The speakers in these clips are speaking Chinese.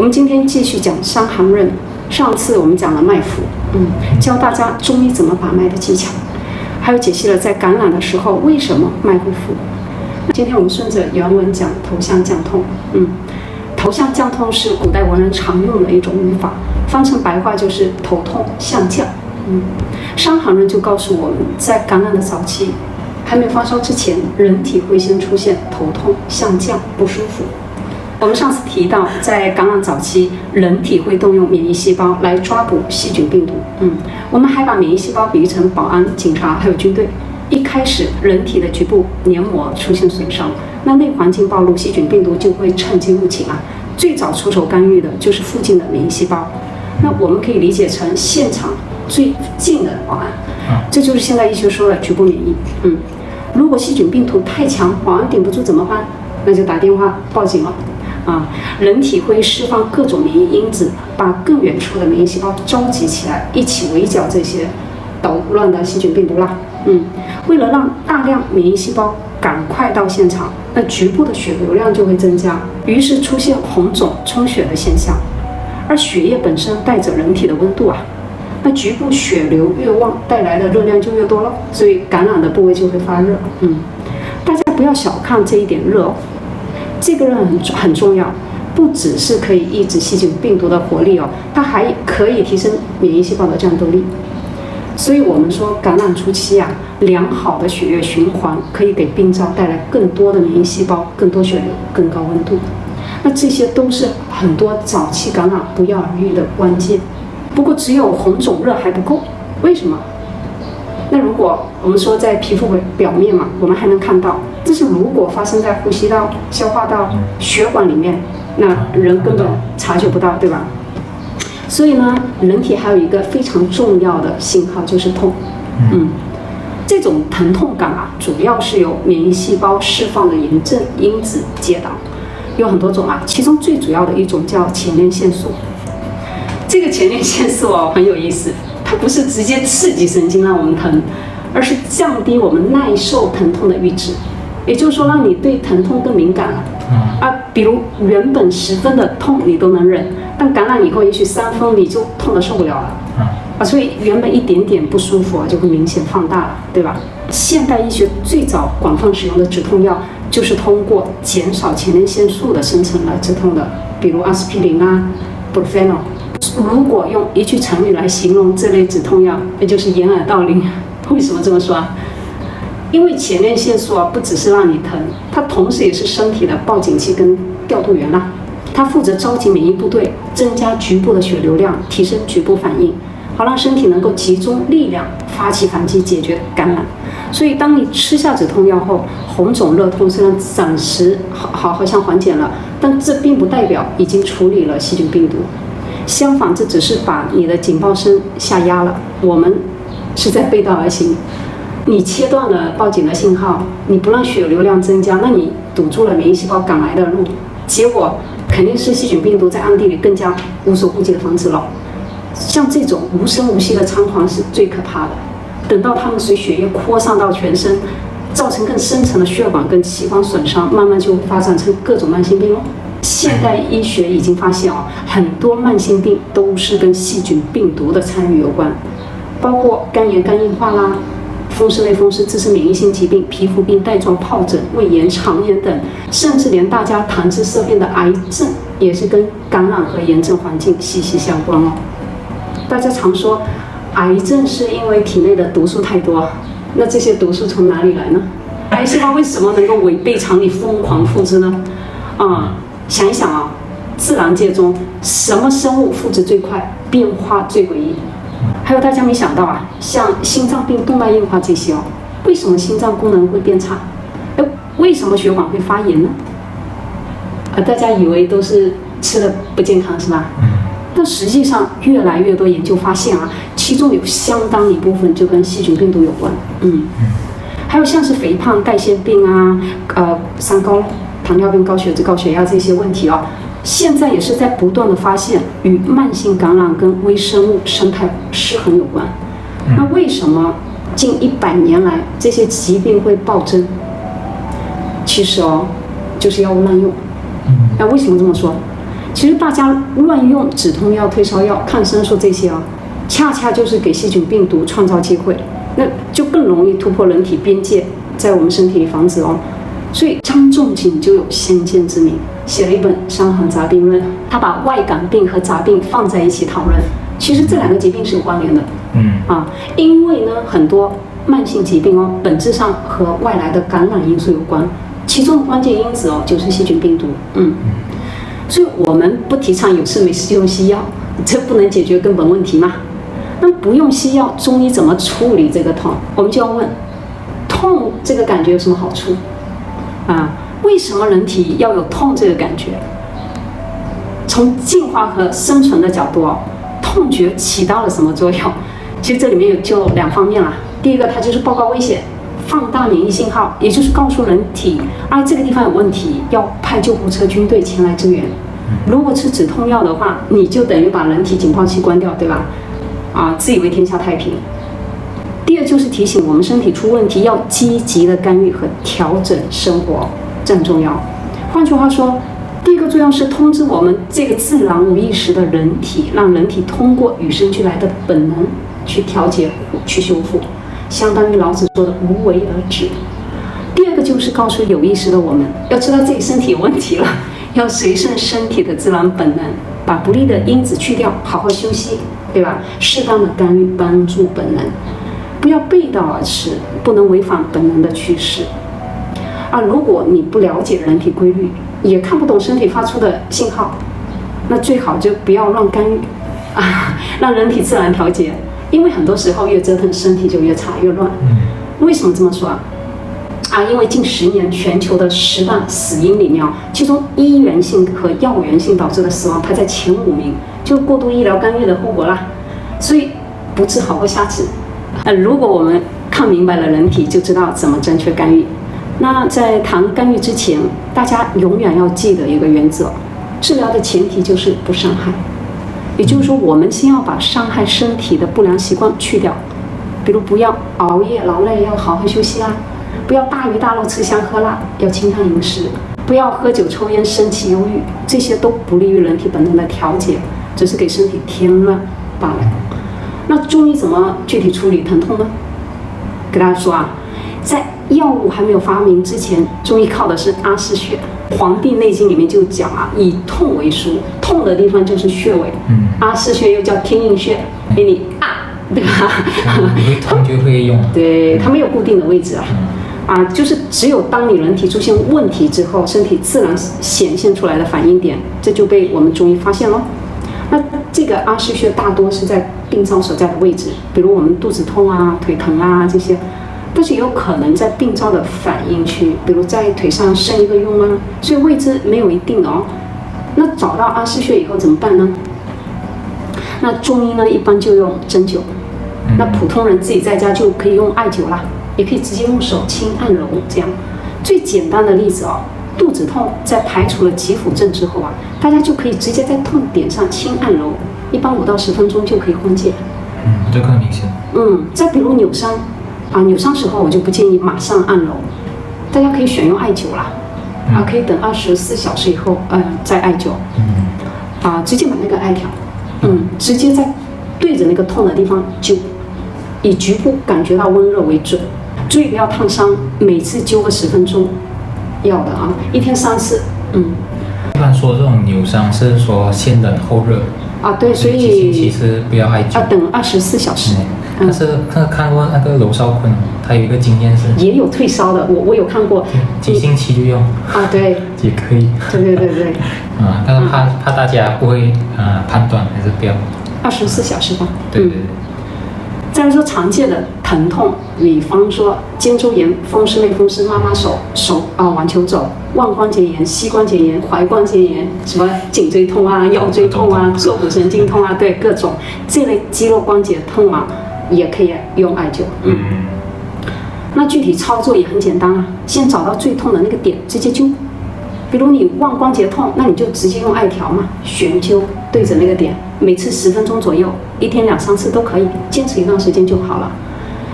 们今天继续讲伤寒论。上次我们讲了脉浮，教大家中医怎么把脉的技巧，还有解析了在感染的时候为什么脉会浮。今天我们顺着原文讲头项降痛。头项降痛是古代文人常用的一种语法，翻成白话就是头痛项降。伤寒论就告诉我们，在感染的早期，还没发烧之前，人体会先出现头痛项降不舒服。我们上次提到，在感染早期，人体会动用免疫细胞来抓捕细菌病毒。我们还把免疫细胞比喻成保安、警察还有军队。一开始，人体的局部黏膜出现损伤，那内环境暴露，细菌病毒就会趁机入侵啊。最早出手干预的就是附近的免疫细胞。那我们可以理解成现场最近的保安，这就是现在医学说的局部免疫。如果细菌病毒太强，保安顶不住怎么办？那就打电话报警了。人体会释放各种免疫因子，把更远处的免疫细胞召集起来，一起围剿这些捣乱的细菌病毒啦。为了让大量免疫细胞赶快到现场，那局部的血流量就会增加，于是出现红肿充血的现象。而血液本身带着人体的温度啊，那局部血流越旺，带来的热量就越多了，所以感染的部位就会发热。大家不要小看这一点热哦。这个热很重要，不只是可以抑制细菌病毒的活力哦，它还可以提升免疫细胞的战斗力。所以我们说感染初期良好的血液循环可以给病灶带来更多的免疫细胞、更多血流、更高温度。那这些都是很多早期感染不药而愈的关键。不过只有红肿热还不够，为什么？那如果我们说在皮肤表面嘛，我们还能看到，这是如果发生在呼吸道、消化道、血管里面，那人根本察觉不到，对吧？所以呢，人体还有一个非常重要的信号就是痛。这种疼痛感主要是由免疫细胞释放的炎症因子介导，有很多种其中最主要的一种叫前列腺素。这个前列腺素很有意思，它不是直接刺激神经让我们疼，而是降低我们耐受疼痛的阈值，也就是说让你对疼痛更敏感了。比如原本10分的痛你都能忍，但感染以后也许3分你就痛得受不了了。所以原本一点点不舒服就会明显放大了，对吧？现代医学最早广泛使用的止痛药就是通过减少前列腺素的生成来止痛的，比如阿司匹林布鲁菲诺。如果用一句成语来形容这类止痛药，那就是掩耳盗铃。为什么这么说因为前列腺素不只是让你疼，它同时也是身体的报警器跟调度员它负责召集免疫部队，增加局部的血流量，提升局部反应，好让身体能够集中力量发起反击，解决感染。所以当你吃下止痛药后，红肿热痛虽然暂时好像缓解了，但这并不代表已经处理了细菌病毒。相反，这只是把你的警报声下压了，我们是在背道而行。你切断了报警的信号，你不让血流量增加，那你堵住了免疫细胞赶来的路，结果肯定是细菌病毒在暗地里更加无所顾忌的繁殖了。像这种无声无息的猖狂是最可怕的，等到它们随血液扩散到全身，造成更深层的血管跟器官损伤，慢慢就会发展成各种慢性病了。现代医学已经发现很多慢性病都是跟细菌病毒的参与有关，包括肝炎、肝硬化风湿类风湿、自身免疫性疾病、皮肤病、带状疱疹、胃炎、肠炎等，甚至连大家谈之色变的癌症也是跟感染和炎症环境息息相关大家常说癌症是因为体内的毒素太多，那这些毒素从哪里来呢？癌细胞为什么能够违背常理疯狂复制呢？想一想自然界中什么生物复制最快，变化最诡异？还有大家没想到像心脏病、动脉硬化这些为什么心脏功能会变差？为什么血管会发炎呢？大家以为都是吃的不健康是吧？但实际上越来越多研究发现其中有相当一部分就跟细菌病毒有关。还有像是肥胖、代谢病三高、糖尿病、高血脂、高血压这些问题现在也是在不断的发现与慢性感染跟微生物生态失衡有关。那为什么近100年来这些疾病会暴增？其实就是药物滥用。那为什么这么说？其实大家乱用止痛药、退烧药、抗生素这些啊，恰恰就是给细菌病毒创造机会，那就更容易突破人体边界，在我们身体里防止哦。所以张仲景就有先见之明，写了一本《伤寒杂病论》，他把外感病和杂病放在一起讨论。其实这两个疾病是有关联的，因为呢，很多慢性疾病哦，本质上和外来的感染因素有关，其中的关键因子哦，就是细菌病毒，所以我们不提倡有事没事就用西药，这不能解决根本问题嘛。那不用西药，中医怎么处理这个痛？我们就要问，痛这个感觉有什么好处？为什么人体要有痛这个感觉？从进化和生存的角度哦，痛觉起到了什么作用？其实这里面就两方面啦。第一个，它就是报告危险，放大免疫信号，也就是告诉人体，这个地方有问题，要派救护车、军队前来支援。如果吃止痛药的话，你就等于把人体警报器关掉，对吧？自以为天下太平。第二就是提醒我们身体出问题要积极的干预和调整生活，这很重要。换句话说，第一个作用是通知我们这个自然无意识的人体，让人体通过与生俱来的本能去调节、去修复，相当于老子说的无为而治。第二个就是告诉有意识的我们，要知道自己身体有问题了，要随顺身体的自然本能，把不利的因子去掉，好好休息，对吧？适当的干预，帮助本能。不要背道而驰，不能违反本能的趋势。如果你不了解人体规律，也看不懂身体发出的信号，那最好就不要乱干预让人体自然调节。因为很多时候越折腾，身体就越差越乱。为什么这么说因为近10年全球的10大死因里面其中医源性和药源性导致的死亡排在前5名，就过度医疗干预的后果啦。所以不治好过下治。如果我们看明白了人体，就知道怎么正确干预。那在谈干预之前，大家永远要记得一个原则：治疗的前提就是不伤害。也就是说，我们先要把伤害身体的不良习惯去掉，比如不要熬夜劳累，要好好休息啦；不要大鱼大肉吃香喝辣，要清淡饮食；不要喝酒抽烟生气忧郁，这些都不利于人体本能的调节，只是给身体添乱罢了。那中医怎么具体处理疼痛呢？给大家说在药物还没有发明之前，中医靠的是阿是穴。《黄帝内经》里面就讲以痛为枢，痛的地方就是穴位。阿是穴又叫天应穴，给你对吧？你会痛就会用。对，它没有固定的位置就是只有当你人体出现问题之后，身体自然显现出来的反应点，这就被我们中医发现了。那这个阿是穴大多是在病灶所在的位置，比如我们肚子痛腿疼这些，但是也有可能在病灶的反应区，比如在腿上生一个痈所以位置没有一定的那找到阿是穴以后怎么办呢？那中医呢一般就用针灸，那普通人自己在家就可以用艾灸啦，也可以直接用手轻按揉这样。最简单的例子肚子痛在排除了急腹症之后大家就可以直接在痛点上轻按揉，一般5到10分钟就可以缓解。这更明显。再比如扭伤扭伤时候我就不建议马上按揉，大家可以选用艾灸啦，可以等24小时以后再艾灸。直接买那个艾条，直接在对着那个痛的地方灸，以局部感觉到温热为准，注意不要烫伤，每次灸个10分钟。要的1天3次。一般说这种扭伤是说先冷后热对，所以其实不要艾灸，要等24小时。但是看过那个娄少坤，他有一个经验是也有退烧的，我有看过，几星期就用对，也可以。对但是怕大家不会判断，还是不要24小时吧。对。再来说常见的疼痛，比方说肩周炎、风湿类风湿、妈妈手网球肘、腕关节炎、膝关节炎、踝关节炎，什么颈椎痛腰椎痛坐骨神经痛对，各种这类肌肉关节痛也可以用艾灸。那具体操作也很简单先找到最痛的那个点，直接灸。比如你腕关节痛，那你就直接用艾条悬灸对着那个点，每次10分钟左右，1天2、3次都可以，坚持一段时间就好了。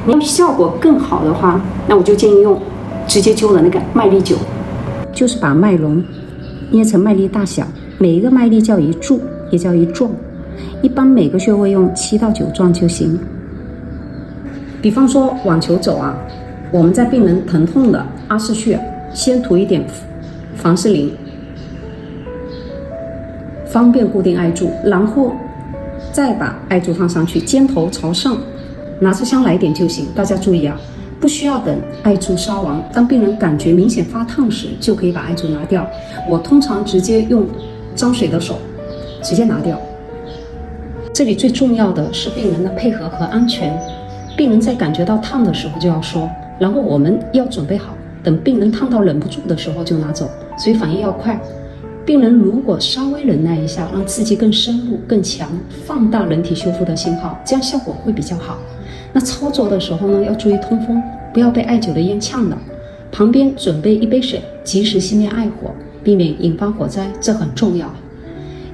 你要效果更好的话，那我就建议用直接灸的那个麦粒灸，就是把麦笼捏成麦粒大小，每一个麦粒叫一柱，也叫一状，一般每个穴位用7到9状就行。比方说网球肘啊，我们在病人疼痛的阿是穴，先涂一点凡士林，方便固定艾柱，然后再把艾柱放上去，尖头朝上，拿支香来点就行。大家注意啊，不需要等艾柱烧完，当病人感觉明显发烫时，就可以把艾柱拿掉。我通常直接用沾水的手直接拿掉。这里最重要的是病人的配合和安全。病人在感觉到烫的时候就要说，然后我们要准备好，等病人烫到忍不住的时候就拿走，所以反应要快。病人如果稍微忍耐一下，让刺激更深入更强，放大人体修复的信号，这样效果会比较好。那操作的时候呢，要注意通风，不要被艾灸的烟呛到。旁边准备一杯水，及时熄灭艾火，避免引发火灾，这很重要。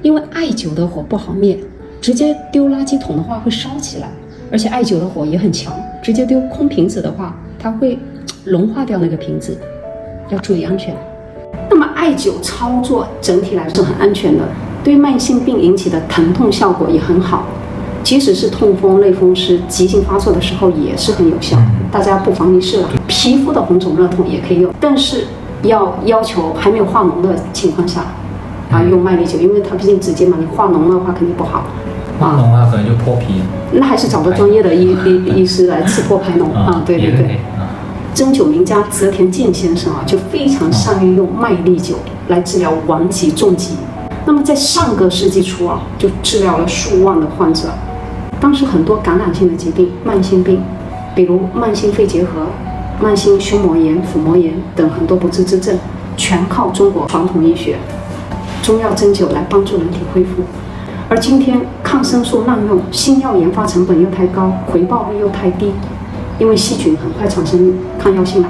因为艾灸的火不好灭，直接丢垃圾桶的话会烧起来，而且艾灸的火也很强，直接丢空瓶子的话，它会融化掉那个瓶子，要注意安全。那么艾灸操作整体来说是很安全的，对慢性病引起的疼痛效果也很好，即使是痛风、类风湿急性发作的时候也是很有效，大家不妨一试了。皮肤的红肿热痛也可以用，但是要求还没有化脓的情况下用麦粒灸，因为它毕竟直接嘛，你化脓的话肯定不好。化脓啊，可能就破皮。那还是找个专业的医师来刺破排脓啊，对对对。针灸名家泽田健先生就非常善于用麦粒灸来治疗顽疾重疾。那么在上个世纪初就治疗了数万的患者。当时很多感染性的疾病、慢性病，比如慢性肺结核、慢性胸膜炎、腹膜炎等很多不治之症，全靠中国传统医学、中药针灸来帮助人体恢复。而今天抗生素滥用，新药研发成本又太高，回报率又太低。因为细菌很快产生抗药性了，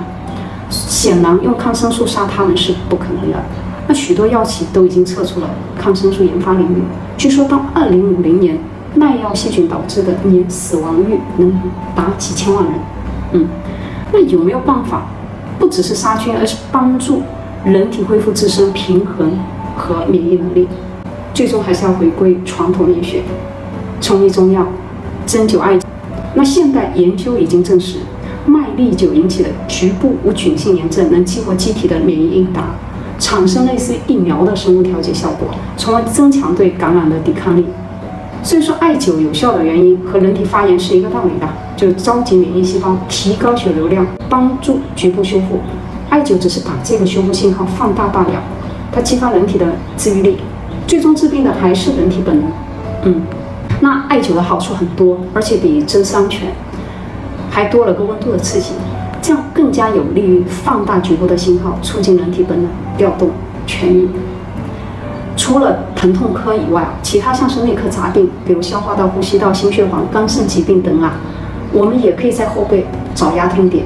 显然用抗生素杀它们是不可能的。那许多药企都已经撤出了抗生素研发领域，据说到2050年，耐药细菌导致的年死亡率能达几千万人。那有没有办法，不只是杀菌，而是帮助人体恢复自身平衡和免疫能力？最终还是要回归传统医学，中医中药、针灸艾灸。那现代研究已经证实，麦粒灸引起的局部无菌性炎症能激活机体的免疫应答，产生类似疫苗的生物调节效果，从而增强对感染的抵抗力。所以说，艾灸有效的原因和人体发炎是一个道理的，就是召集免疫细胞，提高血流量，帮助局部修复。艾灸只是把这个修复信号放大罢了，它激发人体的自愈力，最终治病的还是人体本能。那艾灸的好处很多，而且比针丝安全，还多了个温度的刺激，这样更加有利于放大局部的信号，促进人体本能调动痊愈。除了疼痛科以外其他像是内科杂病，比如消化道、呼吸道、心血管、肝肾疾病等我们也可以在后背找压痛点，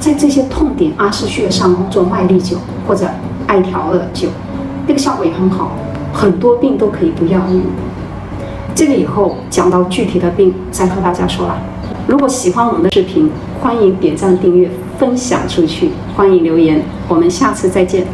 在这些痛点阿是穴上做麦粒灸或者艾条的灸，那个效果也很好，很多病都可以不药用。这个以后讲到具体的病再和大家说了。如果喜欢我们的视频，欢迎点赞、订阅、分享出去，欢迎留言，我们下次再见。